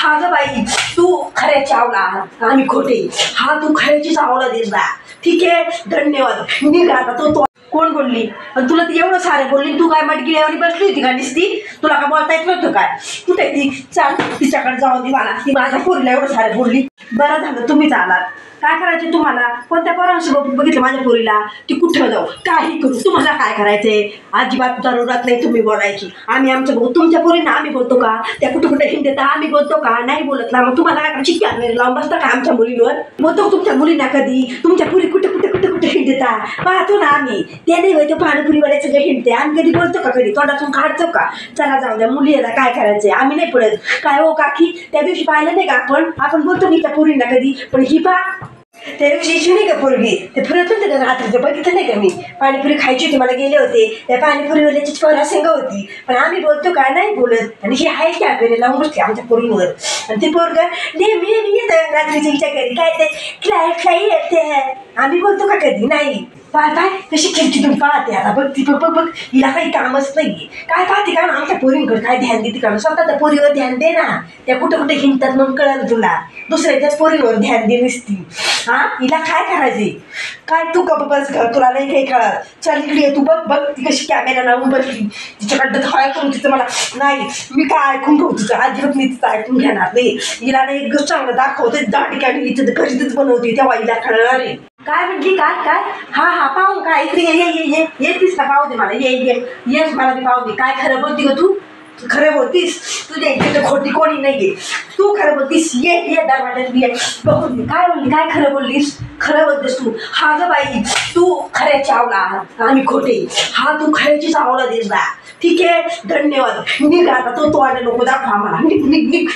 हा ग बाई, तू खऱ्या चावला आम्ही खोटे, हा तू खऱ्याची चावला दिसला. ठीक आहे, धन्यवाद. निघ आता. तो कोण बोलली? पण तुला ती एवढं सारे बोलली, तू काय मटगिल्यावर बसली होती का नुसती? तुला का बोलता येत नव्हतं काय? कुठे ती? चाल तिच्याकडे जाऊन दे मला. ती माझ्या पोरीला एवढं सारे बोलली. बरं झालं तुम्हीच आलात. काय करायचे तुम्हाला? कोणत्या पोरांसोबत बघितलं माझ्या पोरीला? ती कुठं जाऊ, काही करू, तुम्हाला काय करायचंय? अजिबात जरूरत नाही तुम्ही बोलायची. आम्ही आमचं बघू. तुमच्या पोरींना आम्ही बोलतो का? त्या कुठं कुठे हिंडता आम्ही बोलतो का? नाही बोलत ना. मग तुम्हाला काय चिक्की आणणारे लावून बसता का आमच्या मुलींवर? बोलतो तुमच्या मुलींना कधी? तुमच्या पुरी कुठे कुठे कुठे कुठे हिंडता पाहतो ना आम्ही. ते नाही होय, तो पाणीपुरीवाले सगळे हिंडते. आम्ही कधी बोलतो का? कधी तोंडातून काढतो का? चला जाऊ द्या, मुली याला काय करायचंय, आम्ही नाही पडत. काय हो काकी, त्या दिवशी पाहिलं नाही का आपण बोलतो मी त्या पोरींना कधी? पण ही पा त्या दिवशी नाही का पोरगी ते फिरत होते का रात्रीचं, बघितलं नाही का मी? पाणीपुरी खायची होती, मला गेले होते. त्या पाणीपुरीवाल्याची पोरा संग होती. पण आम्ही बोलतो का? नाही बोलत. आणि ही आहे त्या घरी लावून बसते आमच्या पोरींवर. आणि ती पोरग नेहमी येतं रात्रीच्या हिच्या घरी. काय ते खेळायला येते. आम्ही बोलतो का कधी? नाही. पाय कशी खिडकीतून पाहते आता. बघ ती बघ हिला काही कामच नाही. काय पाहते का आमच्या पोरींकडे? काय ध्यान देते का? स्वतः त्या पोरीवर ध्यान दे ना. त्या कुठे कुठे हिंडतात मग कळलं तुला. दुसऱ्याच्याच पोरीवर ध्यान दे नसती. हा, हिला काय करायचे? काय तू का बस घर, तुला नाही काही कळत. चल इकडे तू. बघ ती कशी कॅमेरा लावून बसली. तिच्याकडं काय करून तिचं मला नाही. मी काय ऐकून घेऊ तिचं? अजिबात मी तिचं ऐकून घेणार नाही. हिला नाही एक चांगलं दाखवते दाढी काढली तिथं घरीच बनवते, तेव्हा हिला कळणार आहे. काय म्हटली? काय? हा पाहू काय? इकडे ये येतीस का? पाहू दे मला. ये मला बी पाहू दे. काय खरं बोलती ग तू? खरं बोलतीस? तुझ्या इथे खोटी कोणी नाहीये. तू खरं बोलतीस. ये दरवाज्यात ये. बघून मी काय बोलली, काय खरं बोललीस? खरं बोलतेस तू. हा ग बाई, तू खऱ्या चावला आम्ही खोटे, हा तू खऱ्याची चावला दिसला. ठीक आहे, धन्यवाद. निघ आता. तो आला नको दाखवा आम्हाला. निघ.